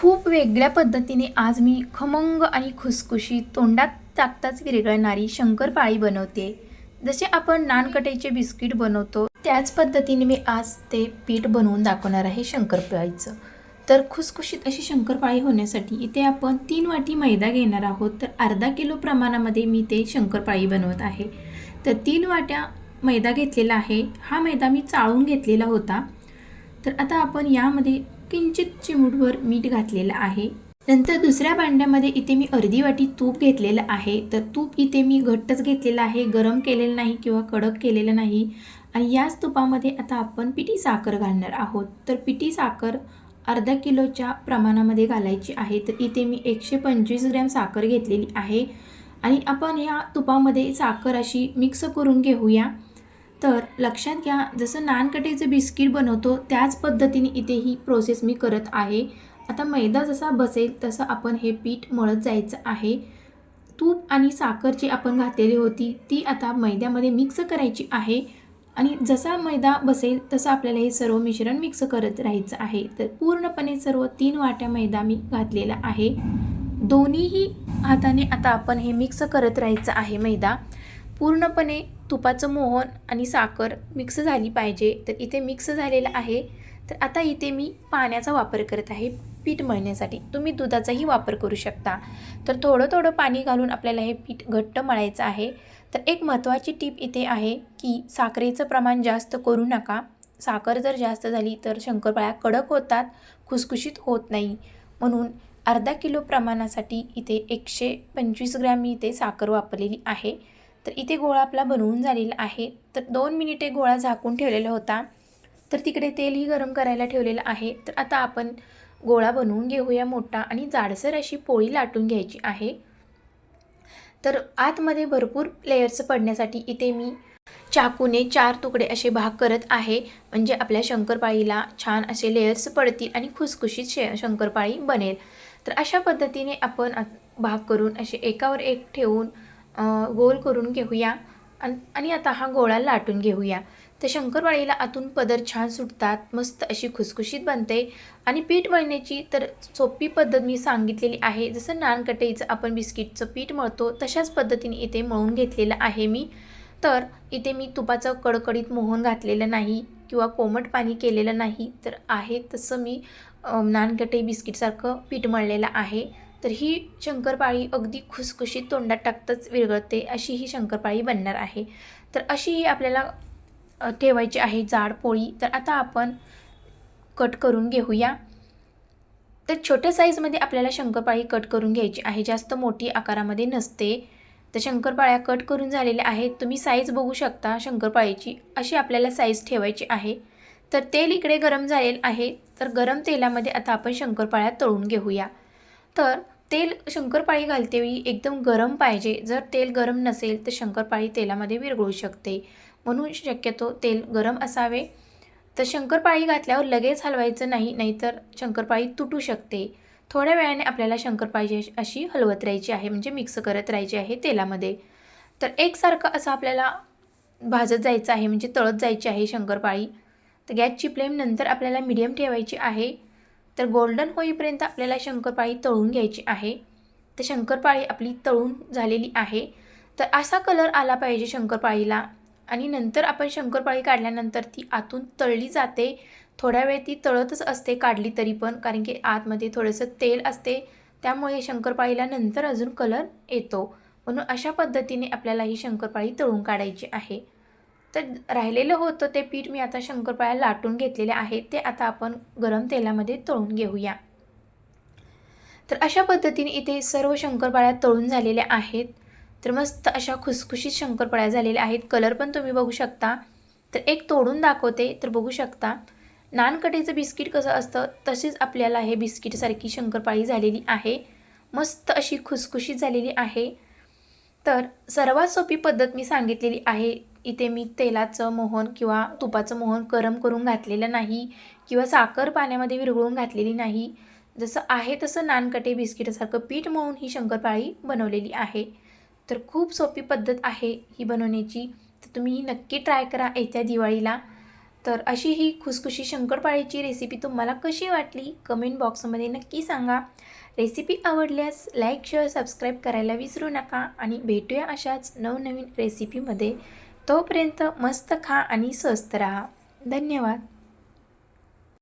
खूप वेगळ्या पद्धतीने आज मी खमंग आणि खुसखुशीत तोंडात टाकताच विरघळणारी शंकरपाळी बनवते। जसे आपण नानकटाईचे बिस्किट बनवतो त्याच पद्धतीने मी आज ते पीठ बनवून दाखवणार आहे शंकरपाळीचं। तर खुसखुशीत अशी शंकरपाळी होण्यासाठी इथे आपण 3 वाटी मैदा घेणार आहोत। तर अर्धा किलो प्रमाणामध्ये मी ते शंकरपाळी बनवत आहे। तर 3 वाट्या मैदा घेतलेला आहे। हा मैदा मी चाळून घेतलेला होता। तर आता आपण यामध्ये किंचित चिमूटभर मीठ घातलेलं आहे। नंतर दुसऱ्या भांड्यामध्ये इथे मी अर्धी वाटी तूप घेतलेलं आहे। तर तूप इथे मी घट्टच घेतलेलं आहे, गरम केलेलं नाही किंवा कडक केलेलं नाही। आणि याच तुपामध्ये आता आपण पिठी साखर घालणार आहोत। तर पिठी साखर अर्धा किलोच्या प्रमाणामध्ये घालायची आहे। तर इथे मी 125 ग्रॅम साखर घेतलेली आहे आणि आपण ह्या तुपामध्ये साखर अशी मिक्स करून घेऊया। तर लक्षात घ्या, जसं नानकटाईचं बिस्किट बनवतो त्याच पद्धतीने इथे ही प्रोसेस मी करत आहे। आता मैदा जसा बसेल तसं आपण हे पीठ मळत जायचं आहे। तूप आणि साखर जी आपण घातलेली होती ती आता मैद्यामध्ये मिक्स करायची आहे आणि जसा मैदा बसेल तसं आपल्याला हे सर्व मिश्रण मिक्स करत राहायचं आहे। तर पूर्णपणे सर्व 3 वाट्या मैदा मी घातलेला आहे। दोन्हीही हाताने आता आपण हे मिक्स करत राहायचं आहे। मैदा पूर्णपणे तुपाचं मोहन आणि साखर मिक्स झाली पाहिजे। तर इथे मिक्स झालेलं आहे। तर आता इथे मी पाण्याचा वापर करत आहे पीठ मळण्यासाठी। तुम्ही दुधाचाही वापर करू शकता। तर थोडं थोडं पाणी घालून आपल्याला हे पीठ घट्ट मळायचं आहे। तर एक महत्त्वाची टिप इथे आहे की साखरेचं प्रमाण जास्त करू नका। साखर जर जास्त झाली तर शंकरपाळ्या कडक होतात, खुसखुशीत होत नाही। म्हणून अर्धा किलो प्रमाणासाठी इथे 125 ग्रॅम मी इथे साखर वापरलेली आहे। तर इथे गोळा आपला बनवून झालेला आहे। तर 2 मिनिटे गोळा झाकून ठेवलेला होता। तर तिकडे तेलही गरम करायला ठेवलेलं आहे। तर आता आपण गोळा बनवून घेऊया मोठा आणि जाडसर अशी पोळी लाटून घ्यायची आहे। तर आतमध्ये भरपूर लेयर्स पडण्यासाठी इथे मी चाकूने 4 तुकडे असे भाग करत आहे, म्हणजे आपल्या शंकरपाळीला छान असे लेयर्स पडतील आणि खुसखुशीत शंकरपाळी बनेल। तर अशा पद्धतीने आपण भाग करून असे एकावर एक ठेवून गोल करून घेऊया आणि आता हा गोळा लाटून घेऊया। तर शंकरपाळीला आतून पदर छान सुटतात, मस्त अशी खुसखुशीत बनते। आणि पीठ मळण्याची तर सोपी पद्धत मी सांगितलेली आहे। जसं नानकटाईचं आपण बिस्किटचं पीठ मळतो तशाच पद्धतीने इथे मळून घेतलेलं आहे मी। तर इथे मी तुपाचं कडकडीत मोहन घातलेलं नाही किंवा कोमट पाणी केलेलं नाही, तर आहे तसं मी नानकटाई बिस्किटसारखं पीठ मळलेलं आहे। तर ही शंकरपाळी अगदी खुसखुशीत तोंडात टाकताच विरघळते अशी ही शंकरपाळी बनणार आहे। तर अशी ही आपल्याला ठेवायची आहे जाड पोळी। तर आता आपण कट करून घेऊया। तर छोट्या साईजमध्ये आपल्याला शंकरपाळी कट करून घ्यायची आहे, जास्त मोठी आकारामध्ये नसते। तर शंकरपाळ्या कट करून झालेल्या आहेत। तुम्ही साईज बघू शकता शंकरपाळीची, अशी आपल्याला साईज ठेवायची आहे। तर तेल इकडे गरम झालेलं आहे। तर गरम तेलामध्ये आता आपण शंकरपाळ्या तळून घेऊया। तर तेल शंकरपाळी घालतेवेळी एकदम गरम पाहिजे। जर तेल गरम नसेल तर शंकरपाळी तेलामध्ये विरघळू शकते, म्हणून शक्यतो तेल गरम असावे। तर शंकरपाळी घातल्यावर लगेच हलवायचं नाही, नाहीतर शंकरपाळी तुटू शकते। थोड्या वेळाने आपल्याला शंकरपाळी अशी हलवत राहायची आहे, म्हणजे मिक्स करत राहायची आहे तेलामध्ये। तर एकसारखं असं आपल्याला भाजत जायचं आहे, म्हणजे तळत जायची आहे शंकरपाळी। तर गॅसची फ्लेम नंतर आपल्याला मीडियम ठेवायची आहे। तर गोल्डन होईपर्यंत आपल्याला शंकरपाळी तळून घ्यायची आहे। तर शंकरपाळी आपली तळून झालेली आहे। तर असा कलर आला पाहिजे शंकरपाळीला आणि नंतर आपण शंकरपाळी काढल्यानंतर ती आतून तळली जाते। थोड्या वेळ ती तळतच असते काढली तरी पण, कारण की आतमध्ये थोडंसं तेल असते, त्यामुळे शंकरपाळीला नंतर अजून कलर येतो। म्हणून अशा पद्धतीने आपल्याला ही शंकरपाळी तळून काढायची आहे। तर राहिलेलं होतं ते पीठ मी आता शंकरपाळ्या लाटून घेतलेले आहे, ते आता आपण गरम तेलामध्ये तळून घेऊया। तर अशा पद्धतीने इथे सर्व शंकरपाळ्या तळून झालेल्या आहेत। तर मस्त अशा खुसखुशीत शंकरपाळ्या झालेल्या आहेत। कलर पण तुम्ही बघू शकता। तर एक तोडून दाखवते, तर बघू शकता नानकटाईचं बिस्किट कसं असतं तशीच आपल्याला हे बिस्किटसारखी शंकरपाळी झालेली आहे। मस्त अशी खुसखुशीत झालेली आहे। तर सर्वात सोपी पद्धत मी सांगितलेली आहे। इथे मी तेलाचं मोहन किंवा तुपाचं मोहन गरम करून घातलेलं नाही किंवा साखर पाण्यामध्ये विरघळून घातलेली नाही। जसं आहे तसं नानकटाई बिस्किटासारखं पीठ मळून ही शंकरपाळी बनवलेली आहे। तर खूप सोपी पद्धत आहे ही बनवण्याची। तर तुम्ही ही नक्की ट्राय करा येत्या दिवाळीला। तर अशी ही खुसखुशी शंकरपाळीची रेसिपी तुम्हाला कशी वाटली कमेंट बॉक्समध्ये नक्की सांगा. रेसिपी आवडल्यास लाईक शेअर सबस्क्राईब करायला विसरू नका आणि भेटूया अशाच नवनवीन रेसिपीमध्ये. तोपर्यंत मस्त खा आणि स्वस्त राहा. धन्यवाद.